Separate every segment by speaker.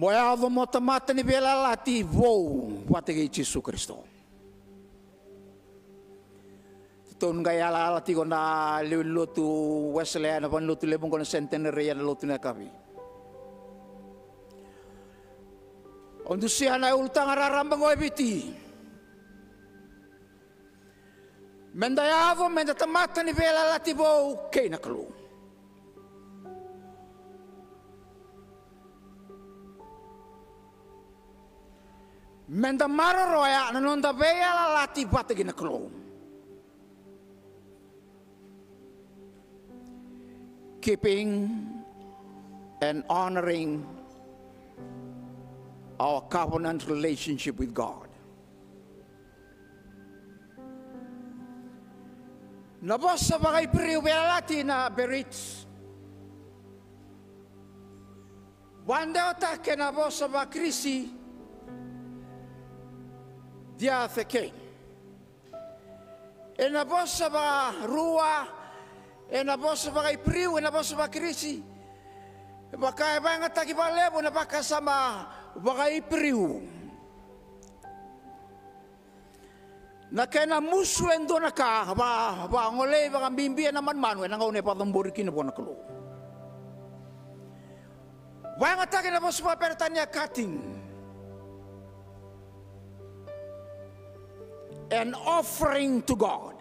Speaker 1: Moyavo motamata ni bela lati vou watege Jesu Kristo. Ton gaya lati kona lotu Wesleyan apa lotu lebong kona centenary na lotu na kabi. Ondu siya na ultang ararambang oibiti. Mendayavo mendatamata ni bela lati vou kay nakalu. Menda mararoya nanonda beya la lati batagi na klo. Keeping and honoring our covenant relationship with God. Nabos sa bagay priyo beya lati na berits. Wanda otake nabos sa bagay krisi dia feke. E na bossa ba rua, e na bossa ba kay priu, e na bossa ba krisi. E ba kay ba nga taki ba lebo na ba kasama ba kay priu. Na kena musu endo na ka ba ngole ba mbimbi na manmanu na ngone pa tambori kina bona klo. Ba nga taki na bossa ba pertanya cutting. An offering to God.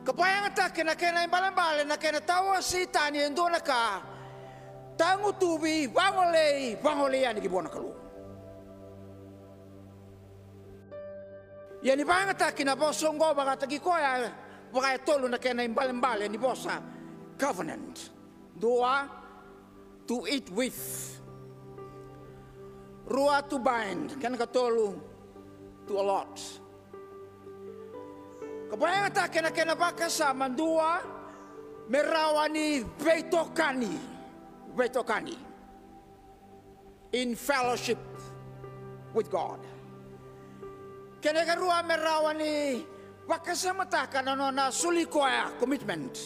Speaker 1: Kapaya nga ta kena imbalambale na kena tawa sita ni endo na ka tangu tubi bangole yan gibona kalu. Yani ba nga ta kena bosongo ba ta gikoya ba tolo na kena imbalambale ni bosa covenant. Dua to eat with. Rua to bind kena katolu to a lot. Kapaya nga kena baka sa mandua merawani betokani in fellowship with God. Kena karua merawani baka sa mataka na sulikoya commitment.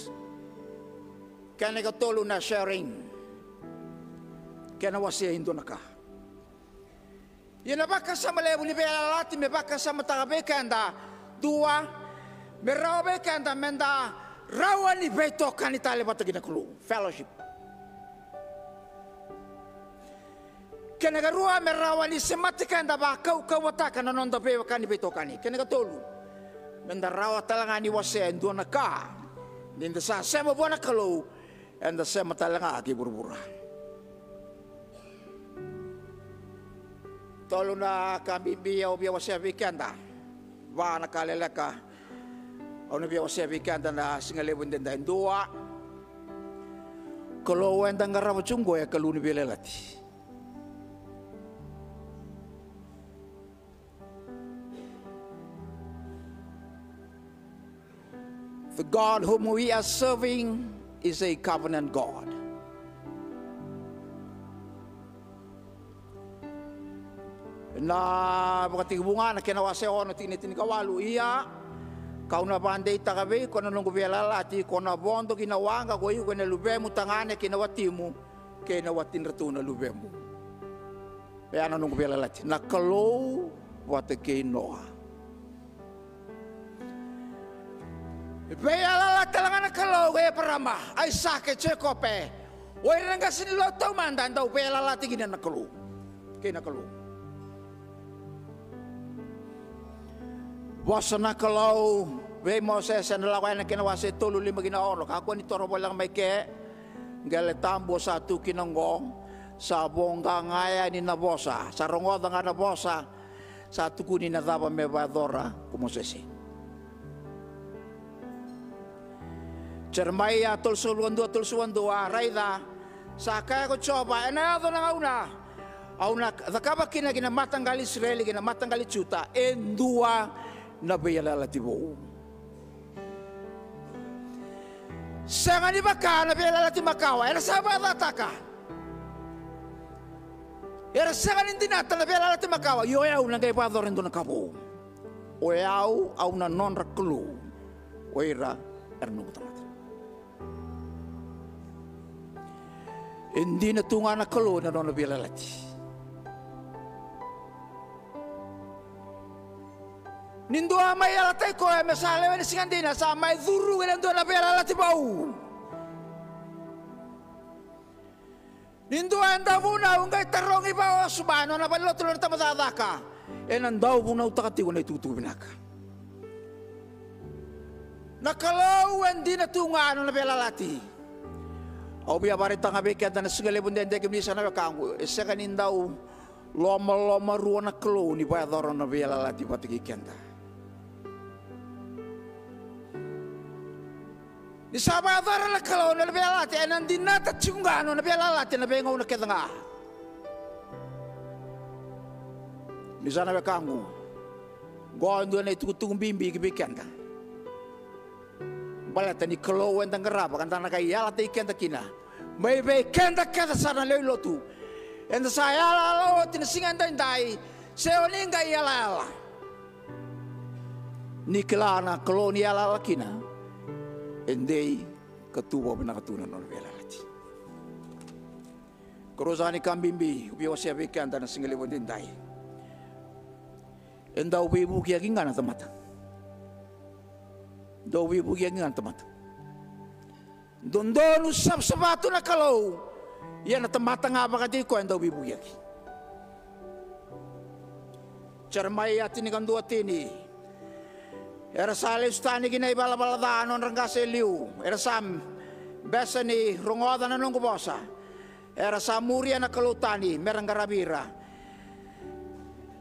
Speaker 1: Kena katolo na sharing. Kena wasiya hindo na ka. Yana baka sa malebu ni bela lati me baka sa matagabe kanda dua me rawabe kanda menda rawani beto kanitale batagi na kulu fellowship. Kena garua me rawani semati kanda ba kau wataka na nonda be kani beto kani. Kena tolu menda rawa talangani wase ndo na ka. Ninda sa sema bona kalu enda sema talanga aki burbura. Tolo na kami biya o biya wasya vikanda. Wa nakalelaka. O na biya wasya vikanda na singalewin din dahil dua. Kalau wendang ngarawa chunggo ya kalu ni biya lelati. The God whom we are serving is a covenant God. Na bukati bunga na kinawase ko na tinitin kawalu iya kau na bandai takabe ko na nunggu belalati ko na bondo kinawanga ko yu ko na lubemu tangane kinawatimu kinawatin ratu na lubemu kaya na nunggu belalati na kalau wate kinoa belalati lang na kalau kaya parama ay sake chekope way nanga siniloto mandan daw belalati gina na kalau kina kalau. Bosa na kalau be Moses na lawan na kinawase tolo 5 ginaoro ako ni toro walang may ke gale tambo sa tu kinanggong sa bongga ngaya ni nabosa sa rongoda nga nabosa sa tukuni na daba me vadora kumosesi Jeremiah tolsuan dua raida sa kaya ko coba enado na una dakaba kina matanggal Israeli kina matanggal Juta endua na beyala latibo. Sangan ni baka na beyala latimakawa. Era sahabat ataka. Era sangan hindi nata na beyala latimakawa. Yoyaw na kay pador rin doon na kabo. Oyaw au na non rakulu. Oira erno butamata. Hindi na tunga na kalo na doon na bilalati. Nindo amay alatay ko ay masalaw na singandina sa may duru na doon na bilalati bau. Nindo anda muna ungay tarong iba o subano na balot tulad na matadaka. E nandaw muna utakati ko na itutubin naka. Nakalaw hindi na tunga ano na bilalati. O biya barita nga bikat na nasugalibon din dek iblis na kangu. Isa kanin daw loma ruwa na kalo ni bayadoro na bilalati patigikenda. Di sa bayadoro na kalo na bilalati ay nandin natat siyungano na bilalati na bengaw na kita nga. Di sana kangu. Gondo na itutong bimbi kibikenda. Balata ni kalo wendang geraba kan tanah kaya la te kenda kina may kenda sana lelo tu enda saya la tin singanda ndai seoninga yala ni kelana kalo ni yala kina endei ketua bina ketuna non velati korosani kambimbi ubi wasia bekan tanah singale wendin ndai enda ubi buki ngana tamata Dowi bugi ngan temat. Dondonu sab sabatu na kalau. Yan na temata nga bakati ko ang dowi bugi. Charmay atin ni kandu atini. Era sale ustani ginay balabala non rangase liu. Era sam besa ni rongoda na nung kubosa. Era sa muria na kalutani merang garabira.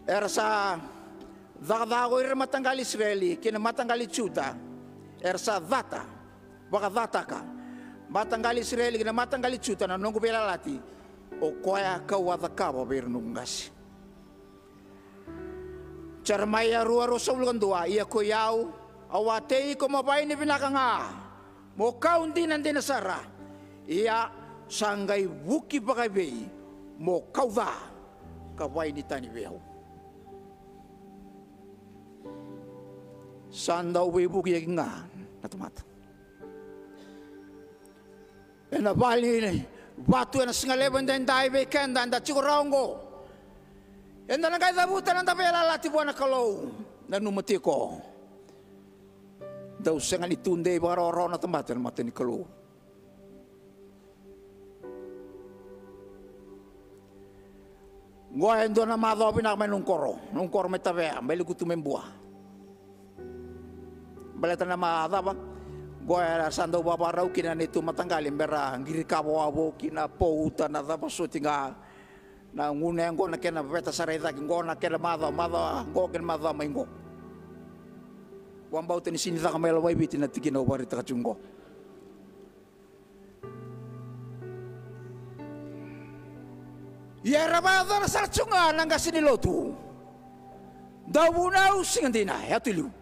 Speaker 1: Era sa dagdago ira matanggal Israeli kina matanggal Juda. Ersa data, baka data ka. Matanggali Israeli na matanggali Juda na nunggu belalati. O koya kawada kawa bernunggas. Charmaya ruaro sa ulugan dua, iya koyaw, awatei ko mabay ni binakanga. Mo kaunti nandin na sara. Iya sanggay wuki bakabay, mo kawda, kaway ni tani beyaw. Sandaw wibuki nga natumata. Ena bali ni batu na singaleban den dai weekend anda chikorongo. Enda na kaida buta na tabela lati buana kalau na numati ko. Daw sengan itunde baroro na tamata na mata ni kalau. Ngoy endo na madho pinak nungkoro may tabe may lugutu membuah. Baleta na maada ba? Goya sando babarau kina nitu matanggalin bera ngiri kabo abo kina pouta na dapa sutinga na ngune ngo na kena beta sareta ngo na kena mada ngo ken mada maingo. Wambau teni sini ta kamela wai biti na tikino bari ta chungo. Yera mada na sarchunga nanga sini lotu. Dawunau singandina ya tilu.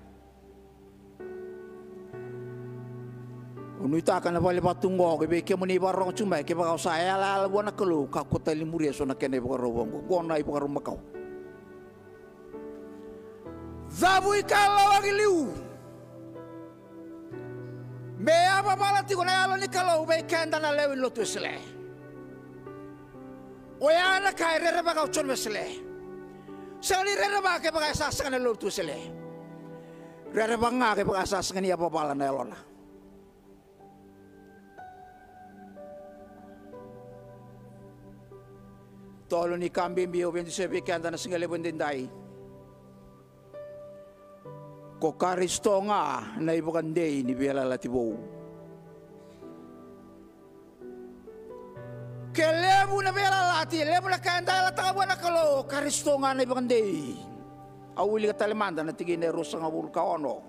Speaker 1: Unuita kana vale batungo ke be ke muni barong cuma ke bakau saya la buana kelu ka kota limuria so na kene bakaro bongo gona ibu karo makau zabu ikala wagiliu me apa balati kona alo ni kalau be kanda na lewin lotu sele oyana kai rere bakau chon mesele sali rere ba ke bakai sasangan lotu sele rere banga ke bakai sasangan apa bala na elona. Tolo ni kambing biyo ben sebi kanda na singale bendendai. Ko karisto nga na ibukan day ni biala latibo. Kelebu na biala lati, lebu na kanda la tabo na kalo karisto nga na ibukan day. Awuli ka talimanda na tigine rusa nga vulkaono.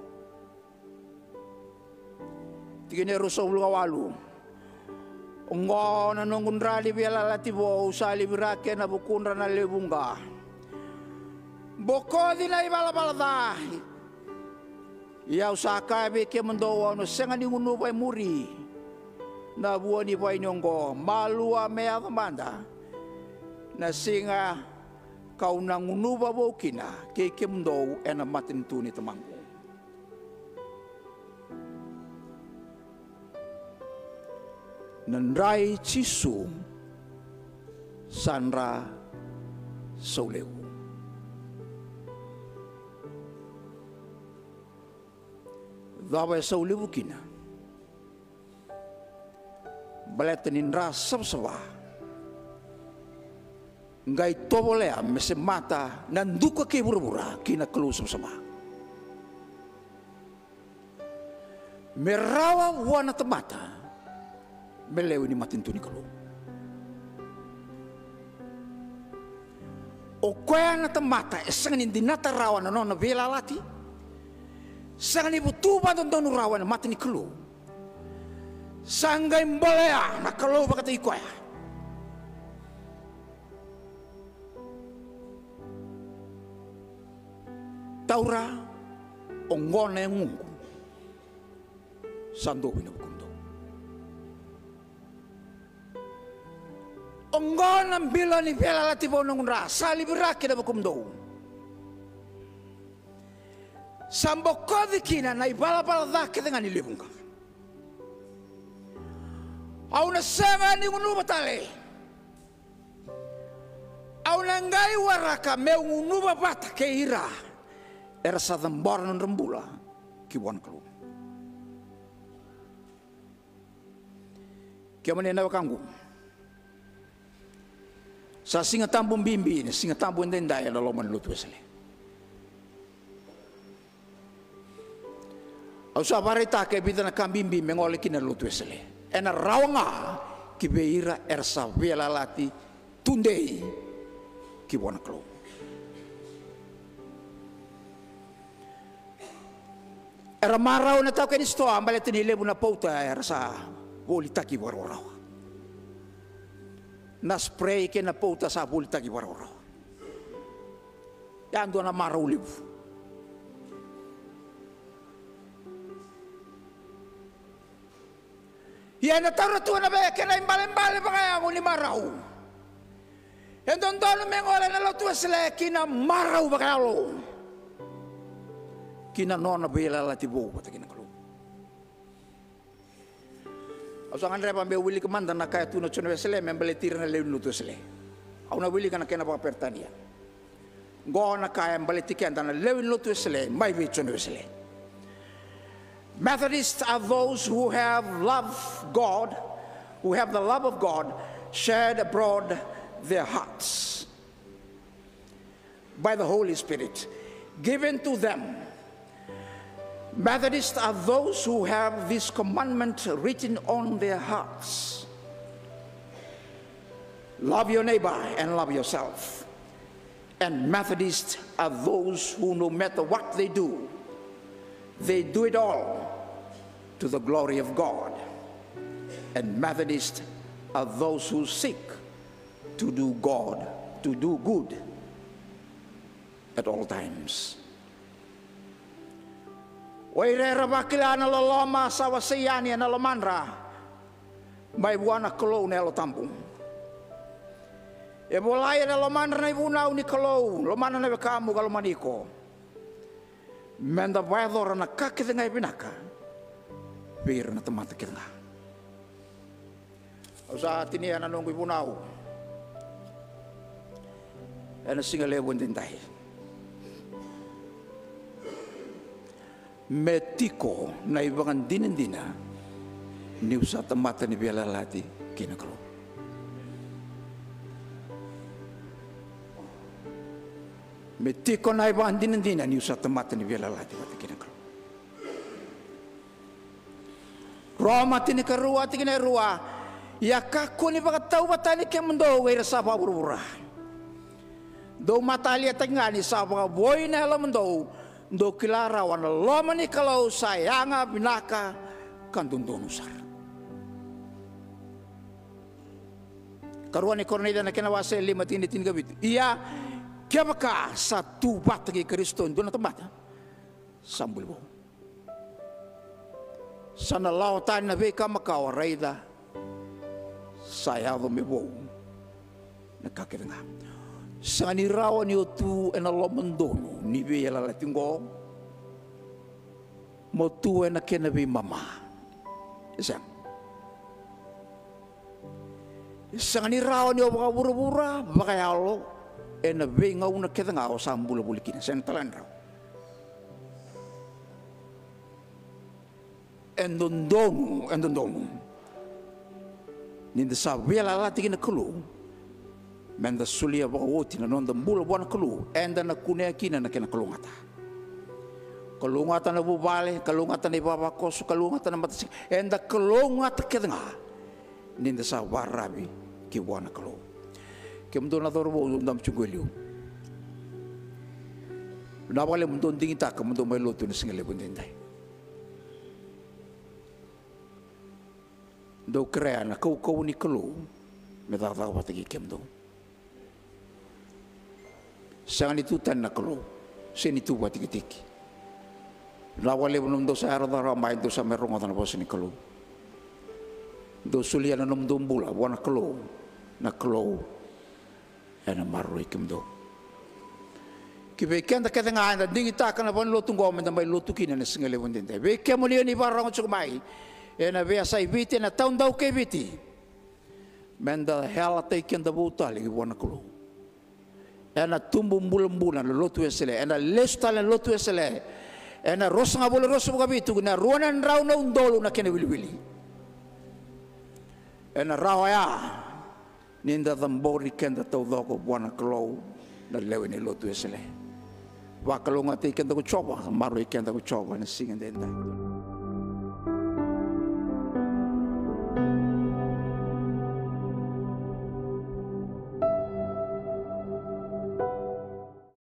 Speaker 1: Tigine rusa vulkawalu. Ungo na nungunra li biala latibo usali birake na bukunra na lebunga. Boko di na ibala-balada. Iya usaka be ke mendowa no senga ni ngunu pai muri. Na buani pai nyonggo malua mea manda. Na singa kau na ngunu babokina ke mendo ena matin tuni temangku. Nandrai cisu Sandra Souleu. Dawa Souleu kina. Baletenin rasa sawa. Ngai tobolea mese mata nanduka ke bura-bura kina kelusam sama. Merawa wana temata melewi ni matintuni kelu. O koya na temata esangan dinata rawan nona vela lati. Sangan ibu tuba don rawan matini kelu. Sanggai mbolea na kelu bakata ikoya. Taura ongone ngungu sando binabukundo. Ongona bila ni vela lati bonong rasa liberaki na bukundo. Sambo kodikina na ibala-bala dake dengan ilibungka. Au na sanga ni ngunu batale. Au na ngai waraka meu ngunu bata ke ira. Era sa tambor ng rembula kibuan kelu. Kaya manena wakanggu. Sa singa tambong bimbi ni singa tambong denday na loman lutu esale. Au sa barita ke bida na kambimbi mengole kina lutu esale. Ena rawanga kibeira ersa vela lati tundei kibuan kelu. Era marau na tau kani sto ambale tini lebu na pauta era sa boli taki warorau. Na spray ke na pauta sa boli taki warorau. Yando na marau lebu. Ya na tau na tuwa na ba kena imbale-imbale pa kaya ako ni marau. Yan doon mengola na lo tuwa sila kina marau pa kaya lo. Kina nona bela lati bo kata kina kalu. Ausangan repa be wili kemanda na kaya tuna chone vesele membele tira na leun lutu sele. Au na wili kana kena pa pertania. Go na kaya mbele tiken na leun lutu sele mai be chone vesele. Methodists are those who have love God, who have the love of God shared abroad their hearts by the Holy Spirit given to them. Methodists are those who have this commandment written on their hearts. Love your neighbor and love yourself. And Methodists are those who, no matter what they do it all to the glory of God. And Methodists are those who seek to do good at all times. Wairera bakila na loloma sa wasiyani na lomanra may buwana kolo na lo tampung. E bolaya na lomanra na ibunaw ni kolo lomana na bekamu kalau maniko. Menda vaidora na kakita ngay pinaka pero na tamata kita. Sa tiniya na nung ibunaw na singalewon din tayo. Metiko na ibangan dina ni usa tamata ni biala lati kinakalo. Metiko na ibangan dina ni usa tamata ni biala lati kinakalo. Roma tinikarua tikinarua yakako ni bakatau batani ke mundo wera sa pabura. Do matali atangani sa boy na la mundo. Do kilara wana lomani kalau sayanga binaka kandundonusar. Karuani kornida na kinawase 5 tinitin gabit. Iya kiabaka sa tubat kay Kristo doon na tambata. Sambul mo. Sa nalawatan na beka makawarayda sayado mi bo. Nakakiranga. Sa nirawan niyo tu enalomandono ni be la latingo mo tu na kenabi mama. Isang Sangani rao ni oba bura-bura baka yalo ena venga una keda ngao sambula bulikina sen talan rao. Endondonu. Ninda sa vela lati kina kulu. Menda sulia baka woti na nonda mbula buana kulu. Enda na kunea kina na kena kalungata. Kalungata na bubale, kalungata na ibaba kosu, kalungata na matasik. Enda kalungata keda nga. Ninda sa warabi ki buana kulu. Kemdo na doro bo undam chungweliu. Nawale mundo ndingita ka mundo mai lotu na singale bundindai. Do krea na kau ni kelu me tata patagi kemdo sangan itu tan na kelu seni tu patigi tiki lawale bunum do sa ara dara mai do sa merong tan bos ni kelu do sulia na nom do mbula wana kelu na kelu ena maroi kemdo kibe kenda ketanga anda dingita kana bon lotu ngom na mai lotu kina na singale bundinde be kemoli ni barang chukmai ena vea sai viti na taun dau ke viti menda hela te kenda buta lagi wana kulu ena tumbu mbula lotu esele ena lesta le lotu esele ena rosanga bola rosu buka vitu na ruanan rau na undolu na kene wili ena rawaya ninda dambori kenda tau doko wana kulu na lewe ni lotu esele wa kalunga te kenda ku choba maru kenda ku choba na singa denda